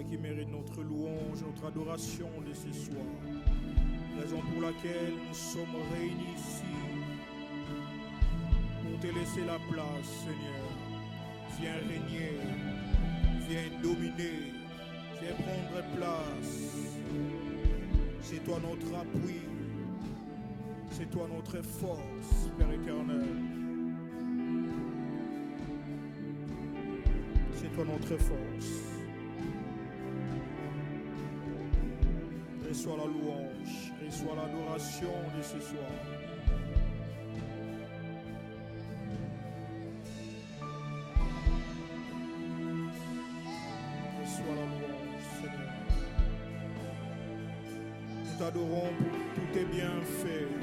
qui mérite notre louange, notre adoration de ce soir. Raison pour laquelle nous sommes réunis ici pour te laisser la place, Seigneur. Viens régner, viens dominer, viens prendre place. C'est toi notre appui, c'est toi notre force, Père éternel. C'est toi notre force. Reçois la louange, reçois l'adoration de ce soir. Reçois la louange, Seigneur. Nous t'adorons pour tous tes bienfaits.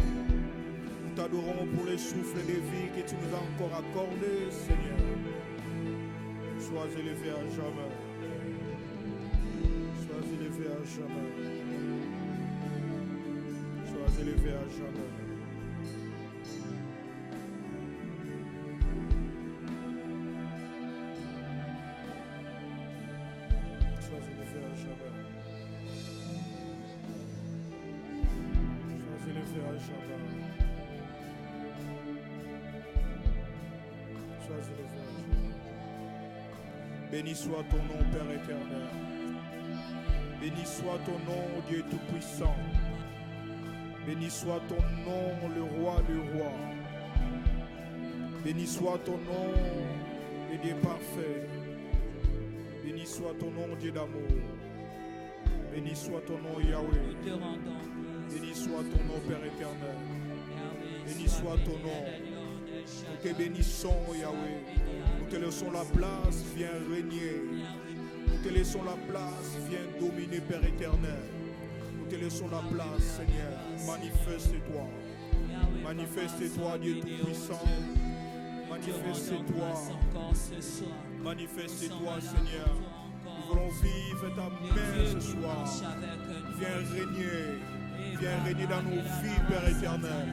Nous t'adorons pour les souffles de vie que tu nous as encore accordés, Seigneur. Sois élevé à jamais. Sois élevé à jamais. Sois élevé à jamais. Sois élevé à jamais. Sois élevé à jamais. Sois élevé à jamais. Béni soit ton nom, Père éternel. Béni soit ton nom, Dieu tout-puissant. Béni soit ton nom, le roi des rois. Béni soit ton nom, le Dieu parfait. Béni soit ton nom, Dieu d'amour. Béni soit ton nom, Yahweh. Béni soit ton nom, Père éternel. Béni soit ton nom. Nous te bénissons, Yahweh. Nous te laissons la place, viens régner. Nous te laissons la place, viens dominer, Père éternel. Nous te laissons la place, Seigneur. Manifeste-toi. Manifeste-toi, Dieu tout-puissant. Manifeste-toi. Manifeste-toi, Seigneur. Nous voulons vivre ta main ce soir. Viens régner. Viens régner dans nos vies, Père éternel.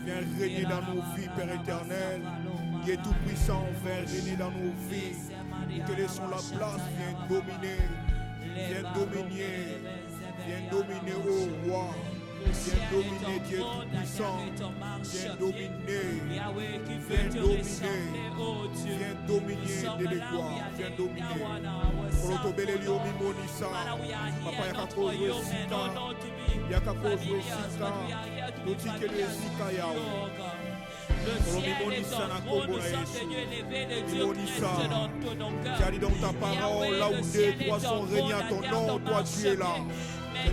Viens régner dans nos vies, Père éternel. Dieu tout-puissant, viens régner dans nos vies. Nous te laissons la place, viens dominer. Viens dominer. Viens dominer, ô roi. Viens dominer, Dieu tout-puissant. Viens dominer. Viens dominer. Viens dominer de l'étoile. Viens dominer. Protobelelio mimonisa. Papa yakakozwe sita. Yakakozwe sita. Notikele sita yao. Tu as dit dans ta parole, là où 2, 3 sont réunis à ton nom, toi tu es là.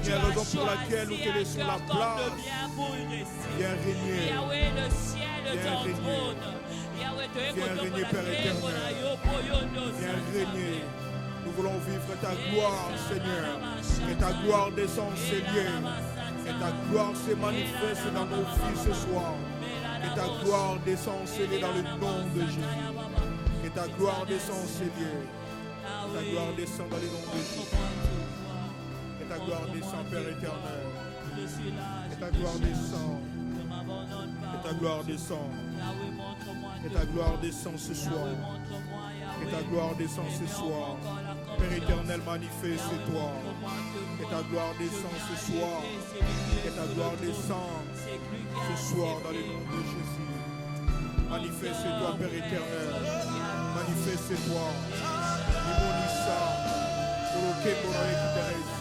Seigneur, raison pour laquelle nous te laissons la place. Viens régner. Viens régner. Viens régner, Père éternel. Viens régner. Nous voulons vivre ta gloire, Seigneur. Que ta gloire descende, Seigneur. Que ta gloire se manifeste dans nos vies ce soir. Que ta gloire descende, Seigneur, dans le nom de Jésus. Que ta gloire descende, Seigneur. Que ta gloire descende dans le nom de Jésus. Que ta gloire descende, Père éternel. Que ta gloire descende. Que ta gloire descende. Que ta gloire descende ce soir. Que ta gloire descende ce soir. Père éternel, manifeste-toi. Que ta gloire descende ce soir. Que ta gloire descende ce soir dans le nom de Jésus. Manifeste-toi, Père éternel. Manifeste-toi. Limonissa. Oroke Borae Kiteresi.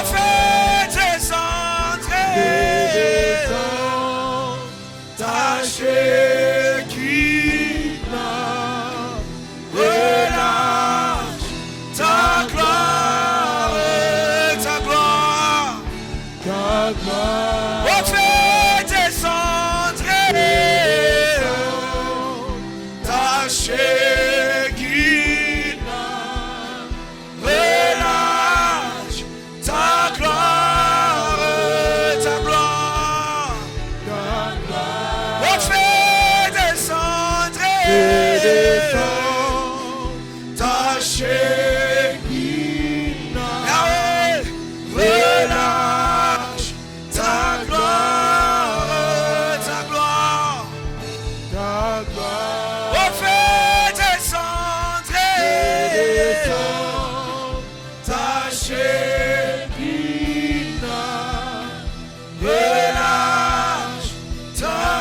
Fais descendre gloire. Oh, fais descendre ta Shekinah, relâche ta gloire, ta gloire, oh, fais descendre ta Shekinah, relâche ta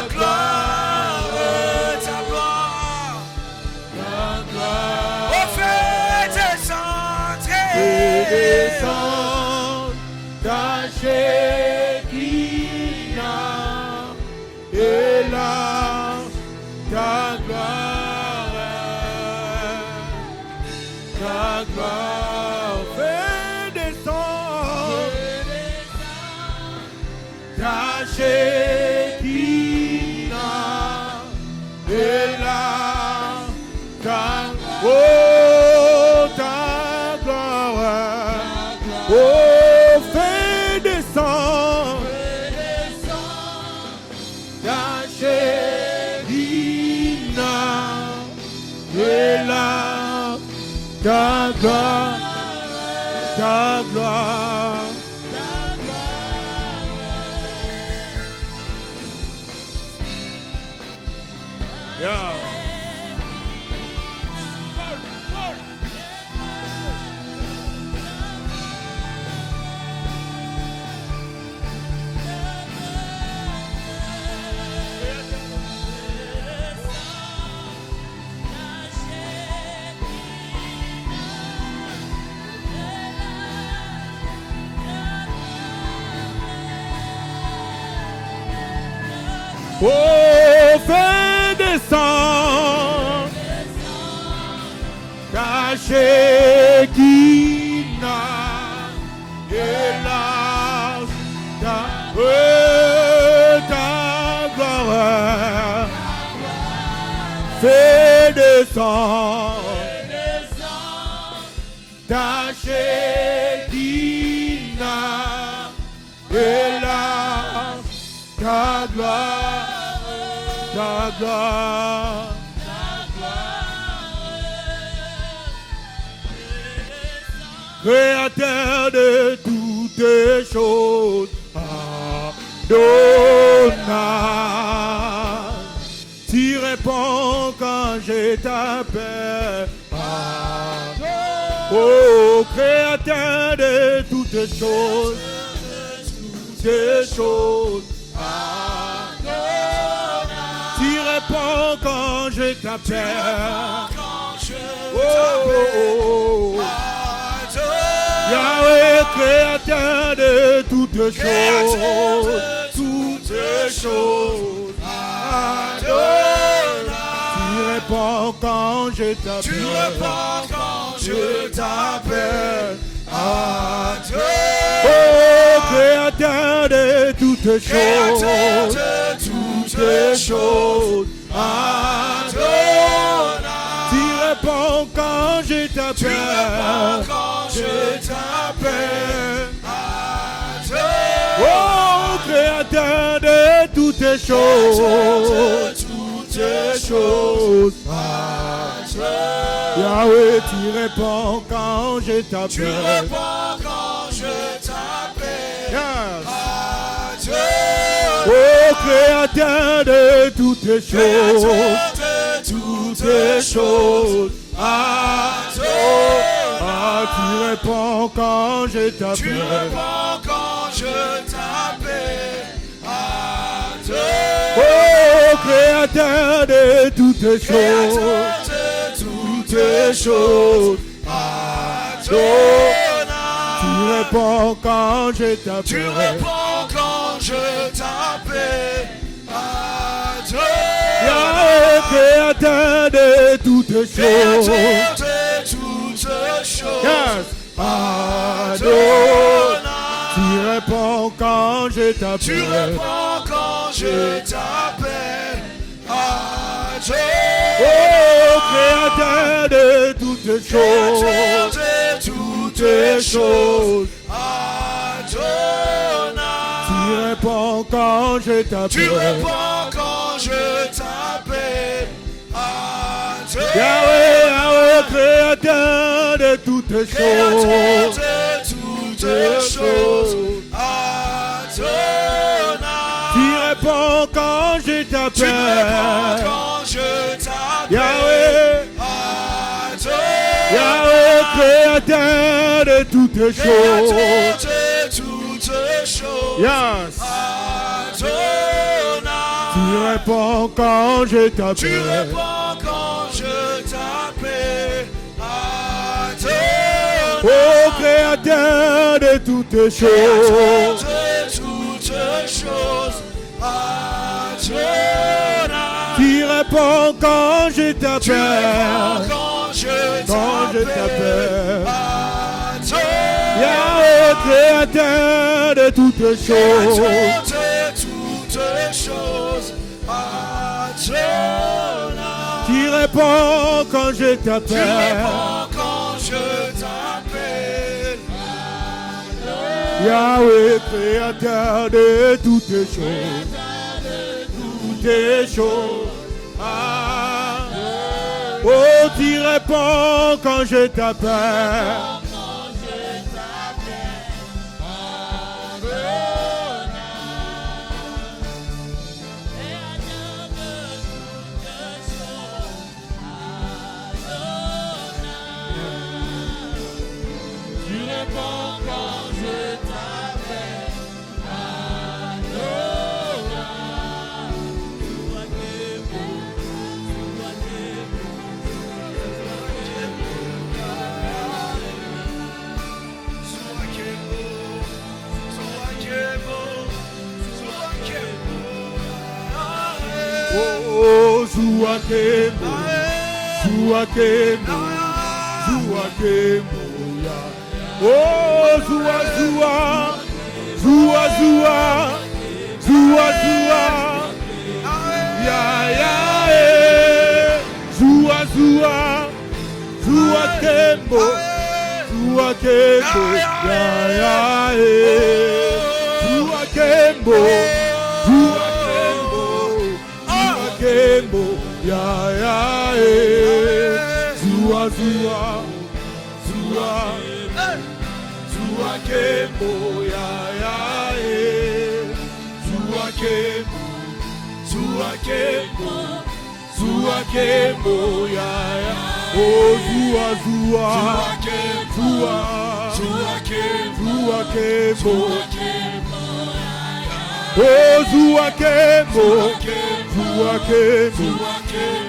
gloire, ta gloire, oh, fais descendre ta Shekinah, relâche ta gloire, ta gloire, oh, fais descendre ta Shekinah, et là, ta gloire, fais descendre ta Shekinah, et là, ta gloire, oh, fais descendre ta Shekinah, et là, ta gloire, ta gloire. Yeah. Oh, fais descendre ta Shekinah, et là, ta gloire, fais descendre ta Shekinah, et là, ta gloire, ta gloire. Créateur de toutes choses, Adonai, tu réponds quand je t'appelle. Oh, créateur de toutes choses, tu réponds quand je t'appelle. Oh, Yahweh, créateur de toutes choses, tu réponds quand je t'appelle. Oh, créateur de toutes choses, tu réponds quand je t'appelle. Oh, créateur de toutes choses, Yahweh, tu réponds quand je t'appelle. Yes. Oh, créateur de toutes choses, tu réponds quand je t'appelle. Oh, créateur de toutes choses, tu réponds quand je t'appelle. Yahweh, créateur de toutes choses. Yes. Adonai, tu réponds quand je t'appelle. Tu réponds quand je t'appelle. Oh, créateur de toutes choses. Créateur de toutes choses. Tu réponds quand je t'appelle. Tu réponds quand je t'appelle. Yahweh, Yahweh, créateur de toutes Créateur choses. de toutes choses. Tu réponds quand je Tu réponds t'appelle. quand je t'appelle. Yahweh, Yahweh, créateur de toutes choses. Créateur de toutes choses. Yes. Tu réponds quand je Tu t'appelle. réponds quand je t'appelle. Oh, créateur de toutes choses. Créateur de toutes choses. Tu réponds quand je Tu réponds t'appelle. quand je Quand je t'appelle. t'appelle. Yahweh, créateur de toutes choses. Créateur de toutes choses. Tu réponds quand je Tu t'appelle. réponds quand je t'appelle. Yahweh, créateur de toutes choses. Toutes choses. Oh, tu réponds quand je t'appelle. Oh, Zuakemo, Zuakemo, Zuakemo, ya. Oh, Zua, Zua, Zua, Zua, Zua, Zua, ya, ya, Zua, Zua, Zuakemo, Zuakemo, ya, ya, Zuakemo, Zuakemo. Kembo, ya ya Zua zua, zua, zua kembo, ya ya Zua kembo, zua kembo, zua kembo, ya ya. Oh zua zua, zua, zua kembo, oh zua kembo.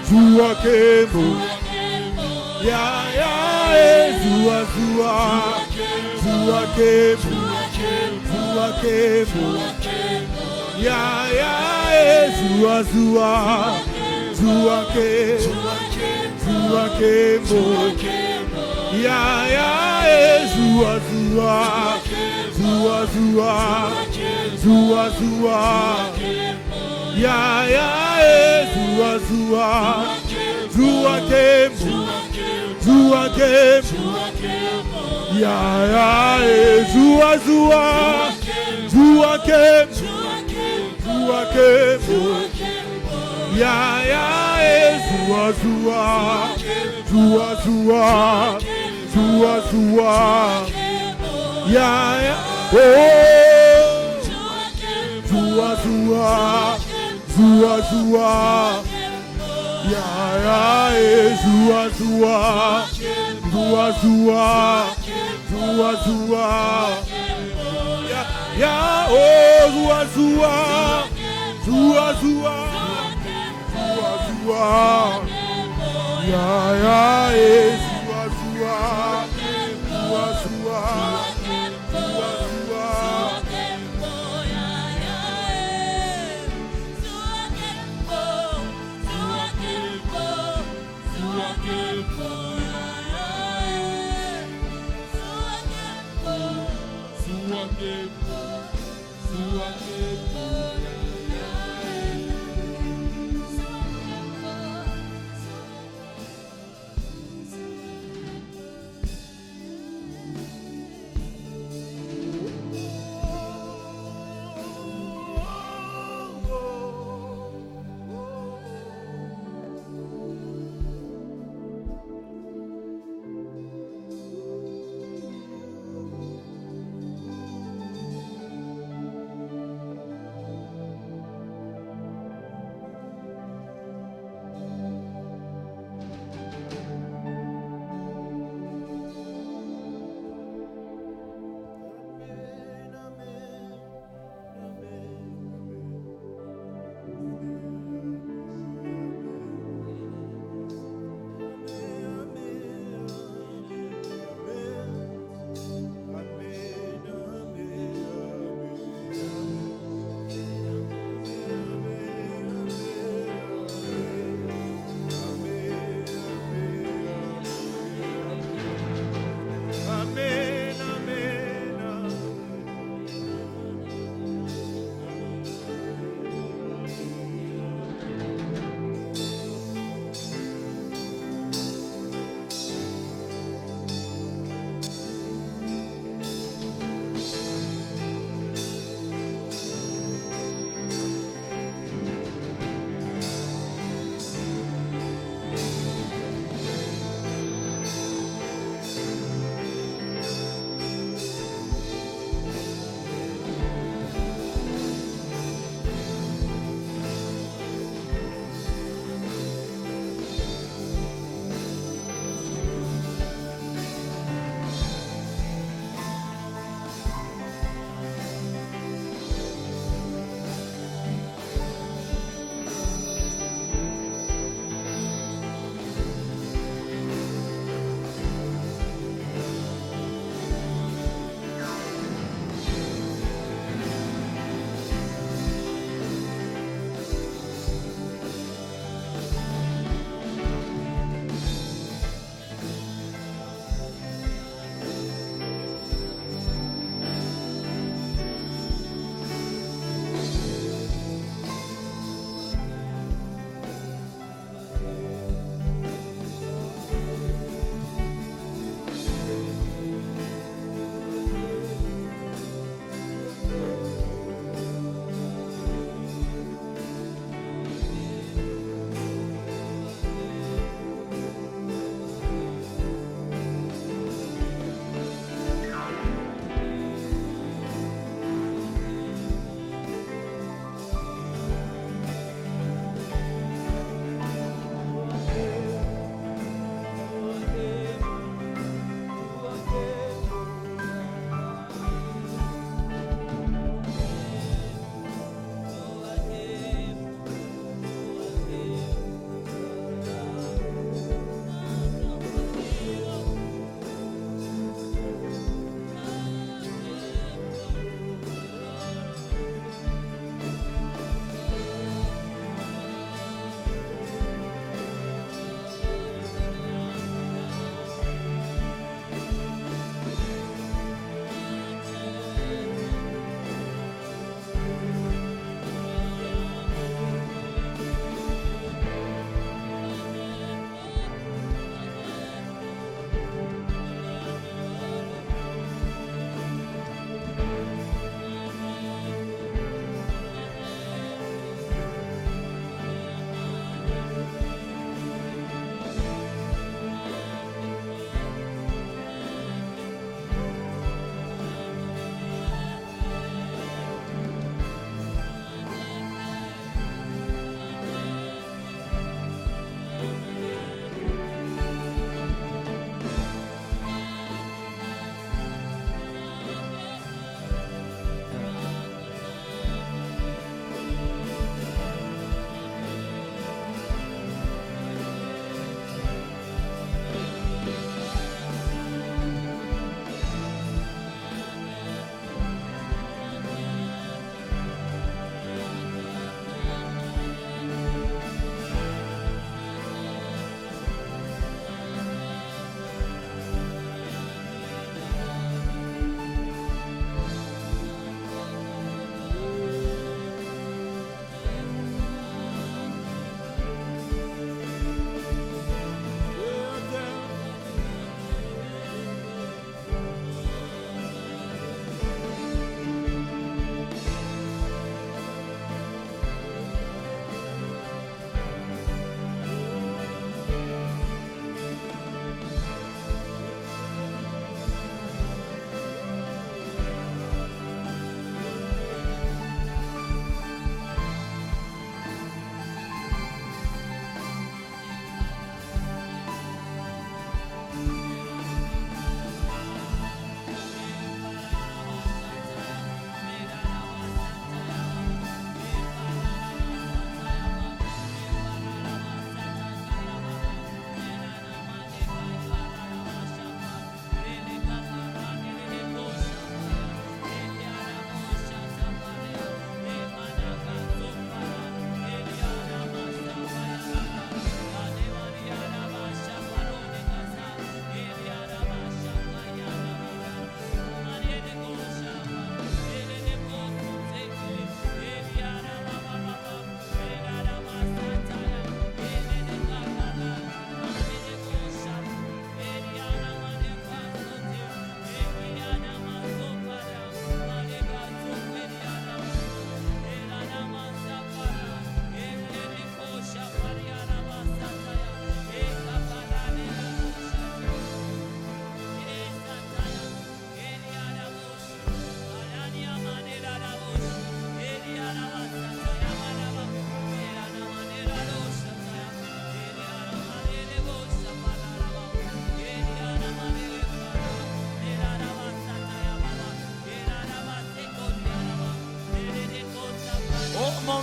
Zua kembo, ya ya, zua zua, zua kembo, ya ya, zua zua, zua kembo, ya ya, zua zua, zua zua, zua zua. Ya ya zua zua, zua kembo, zua kembo. Ya ya zua zua, zua kembo, zua kembo. Ya ya zua zua, zua zua, zua zua. Ya ya oh zua zua. Zua zua, ya ya, zua zua, zua zua, zua zua, ya ya, oh zua zua, zua zua, zua zua, ya ya, zua zua, zua zua.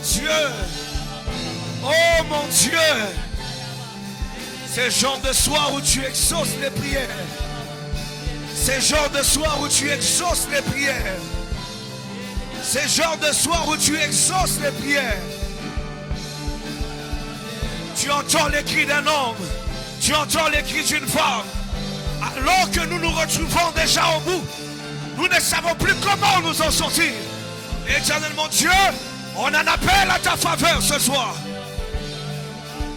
Dieu. Oh mon Dieu. C'est le genre de soir où tu exauces les prières. C'est le genre de soir où tu exauces les prières. C'est le genre de soir où tu exauces les prières. Tu entends les cris d'un homme. Tu entends les cris d'une femme. Alors que nous nous retrouvons déjà au bout, nous ne savons plus comment nous en sortir. Éternel mon Dieu, on en appelle à ta faveur ce soir.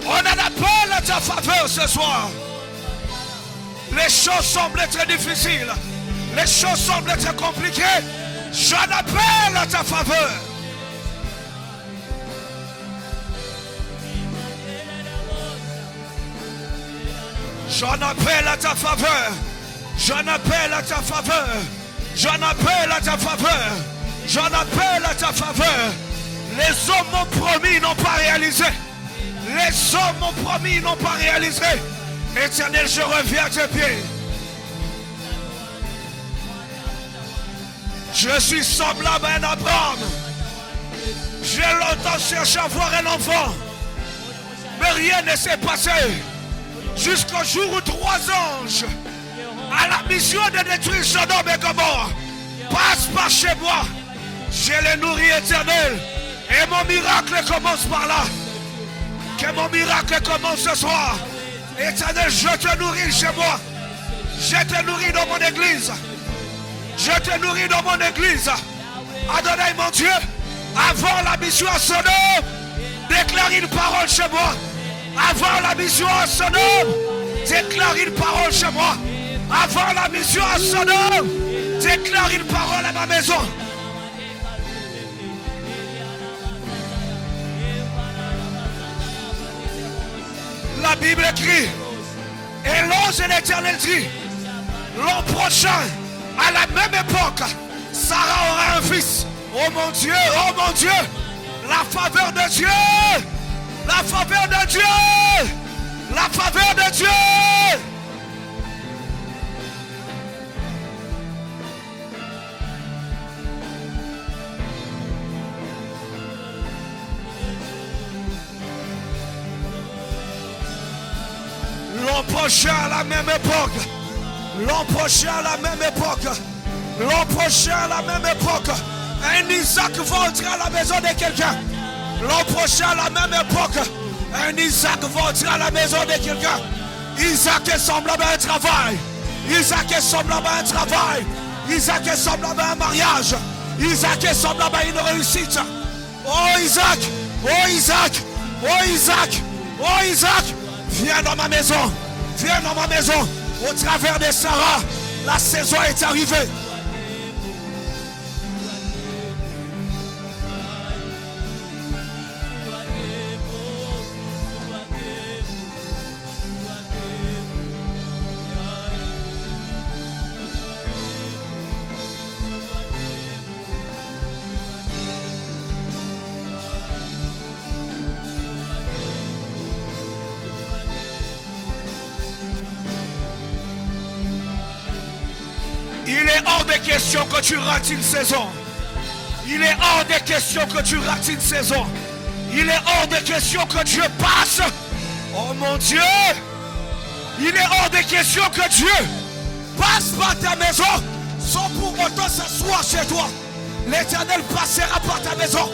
On en appelle à ta faveur ce soir. Les choses semblent être difficiles. Les choses semblent être compliquées. J'en appelle à ta faveur. J'en appelle à ta faveur. J'en appelle à ta faveur. J'en appelle à ta faveur. J'en appelle à ta faveur. Les hommes m'ont promis, n'ont pas réalisé. Les hommes m'ont promis, n'ont pas réalisé. Éternel, je reviens à tes pieds. Je suis semblable à un Abraham. J'ai longtemps cherché à avoir un enfant. Mais rien ne s'est passé. Jusqu'au jour où 3 anges, à la mission de détruire Sodome et Gomorrhe, passent par chez moi. Je les nourris éternel. Et mon miracle commence par là. Que mon miracle commence ce soir. Éternel, je te nourris chez moi. Je te nourris dans mon église. Je te nourris dans mon église. Adonai mon Dieu, avant la mission à Sodome, déclare une parole chez moi. Avant la mission à Sodome, déclare une parole chez moi. Avant la mission à Sodome, déclare une parole à ma maison. La Bible écrit, et l'ange de l'Éternel dit, l'an prochain, à la même époque, Sarah aura un fils. Oh mon Dieu, la faveur de Dieu, la faveur de Dieu, la faveur de Dieu. L'an prochain à la même époque, l'an prochain à la même époque, l'an prochain à la même époque, un Isaac va entrer à la maison de quelqu'un. L'an prochain à la même époque, un Isaac va entrer à la maison de quelqu'un. Isaac est semblable à un travail. Isaac est semblable à un travail. Isaac est semblable à un mariage. Isaac est semblable à une réussite. Oh Isaac, oh Isaac, oh Isaac, oh Isaac, viens dans ma maison. Viens dans ma maison. Au travers de Sarah, la saison est arrivée. Il est hors de question que tu rates une saison. Il est hors de question que tu rates une saison. Il est hors de question que Dieu passe. Oh mon Dieu. Il est hors de question que Dieu passe par ta maison sans pour autant s'asseoir chez toi. L'Éternel passera par ta maison.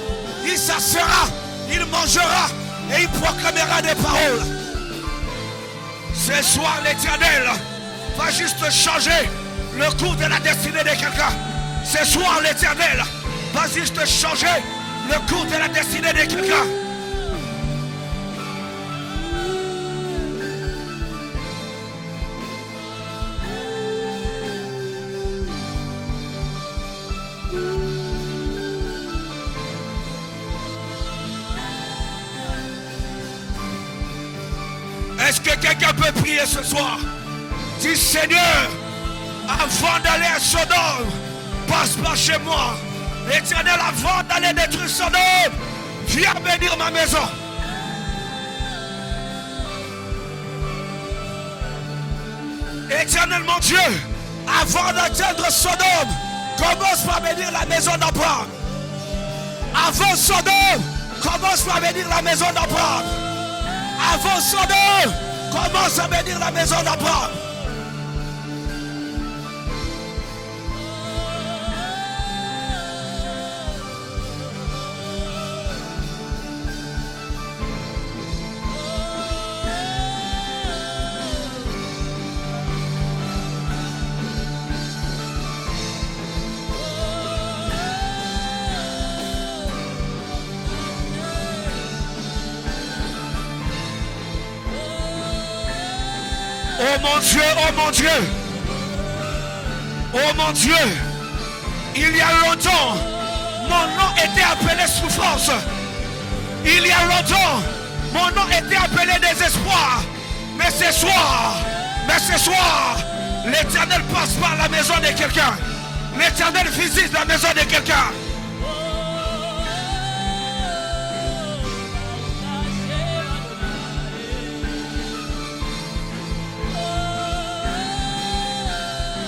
Il s'assera, il mangera et il proclamera des paroles. Ce soir, l'Éternel va juste changer le cours de la destinée de quelqu'un. Ce soir, l'Éternel va juste changer le cours de la destinée de quelqu'un. Est-ce que quelqu'un peut prier ce soir? Dis Seigneur, avant d'aller à Sodome, passe par chez moi. Éternel, avant d'aller détruire Sodome, viens bénir ma maison. Éternel mon Dieu, avant d'atteindre Sodome, commence par bénir la maison d'Abraham. Avant Sodome, Commence à bénir la maison d'Abraham. Avançons-nous. Commence à bénir la maison d'Abraham. Oh mon Dieu, oh mon Dieu. Oh mon Dieu. Il y a longtemps, mon nom était appelé souffrance. Il y a longtemps, mon nom était appelé désespoir. Mais ce soir, l'Éternel passe par la maison de quelqu'un. L'Éternel visite la maison de quelqu'un.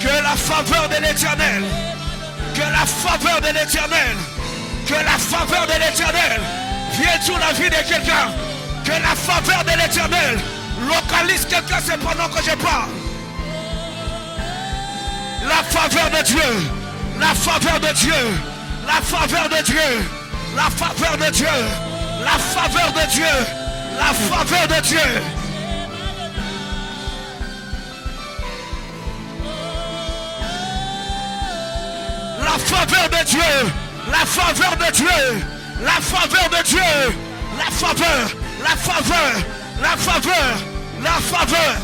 Que la faveur de l'Éternel, que la faveur de l'Éternel, que la faveur de l'Éternel vienne sur la vie de quelqu'un. Que la faveur de l'Éternel localise quelqu'un, c'est pendant que je parle. La faveur de Dieu, la faveur de Dieu, la faveur de Dieu, la faveur de Dieu, la faveur de Dieu, la faveur de Dieu. La faveur de Dieu, la faveur de Dieu, la faveur de Dieu, la faveur, la faveur, la faveur, la faveur.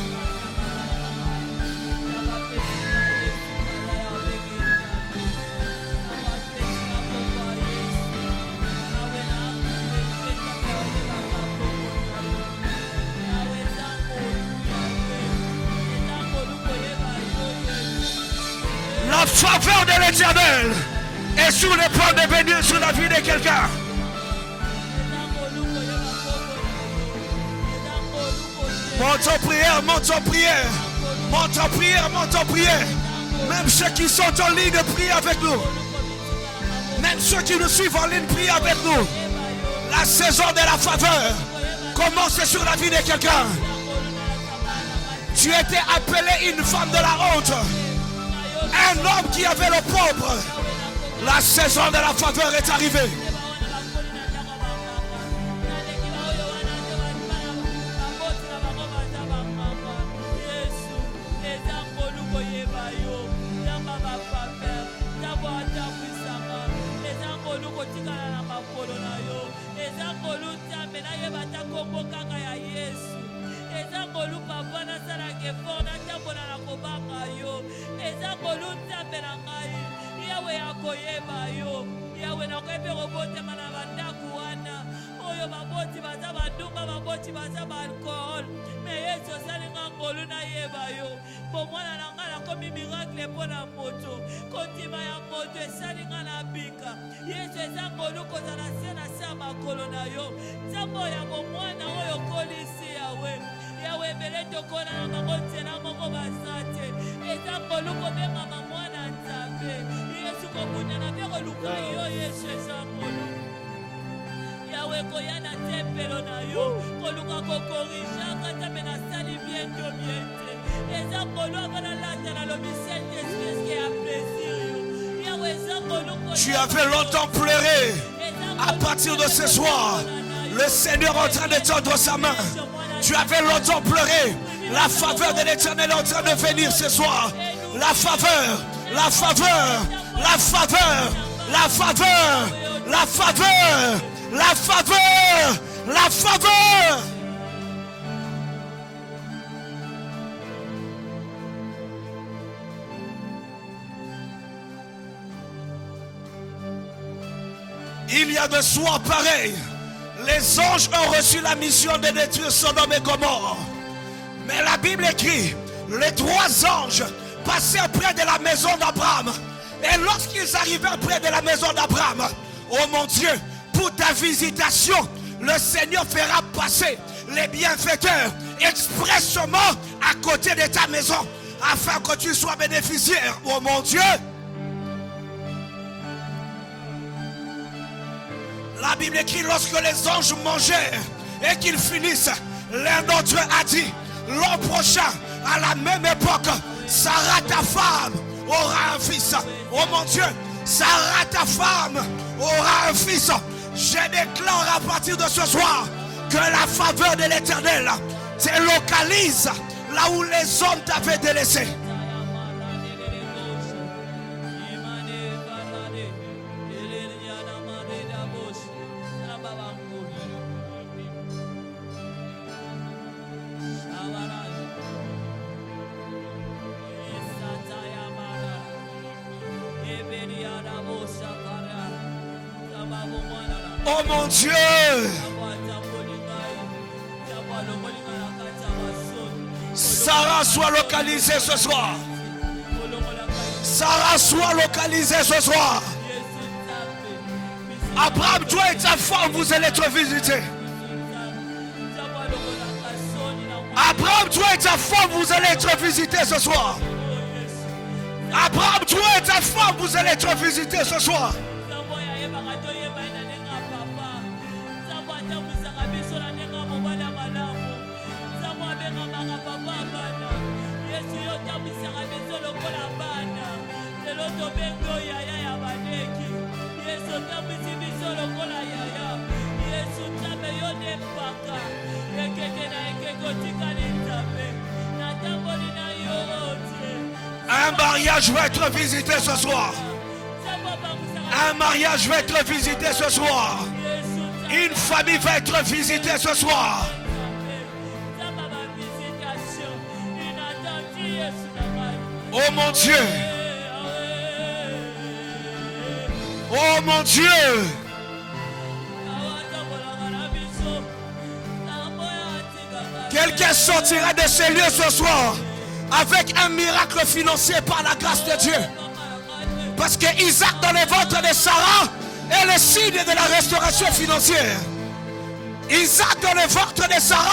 La faveur de l'Éternel est sur le point de venir sur la vie de quelqu'un. Monte en prière, monte en prière. Monte en prière, monte en prière. Même ceux qui sont en ligne, prient avec nous. Même ceux qui nous suivent en ligne, prient avec nous. La saison de la faveur commence sur la vie de quelqu'un. Tu étais appelé une femme de la honte. Un homme qui avait le pauvre. La saison de la faveur est arrivée. Tu avais longtemps pleuré. À partir de ce soir, le Seigneur est en train de tendre sa main. Tu avais longtemps pleuré. La faveur de l'Éternel est en train de venir ce soir. La faveur, la faveur, la faveur, la faveur, la faveur, la faveur, la faveur. Il y a de soirs pareils. Les anges ont reçu la mission de détruire Sodome et Gomorrhe. Mais la Bible écrit, les trois anges passèrent près de la maison d'Abraham. Et lorsqu'ils arrivèrent près de la maison d'Abraham, oh mon Dieu, pour ta visitation, le Seigneur fera passer les bienfaiteurs expressément à côté de ta maison, afin que tu sois bénéficiaire, oh mon Dieu. La Bible écrit lorsque les anges mangeaient et qu'ils finissent, l'un d'entre eux a dit, l'an prochain, à la même époque, Sarah ta femme aura un fils. Oh mon Dieu, Sarah ta femme aura un fils. Je déclare à partir de ce soir que la faveur de l'Éternel te localise là où les hommes t'avaient délaissé. Oh mon Dieu, Sarah soit localisée ce soir. Sarah soit localisée ce soir. Abraham, toi et ta femme, vous allez être visités. Abraham, toi et ta femme, vous allez être visités ce soir. Abraham, toi et ta femme, vous allez être visités ce soir. Un mariage va être visité ce soir. Un mariage va être visité ce soir. Une famille va être visitée ce soir. Oh mon Dieu. Oh mon Dieu. Quelqu'un sortira de ces lieux ce soir avec un miracle financier par la grâce de Dieu. Parce que Isaac dans le ventre de Sarah est le signe de la restauration financière. Isaac dans le ventre de Sarah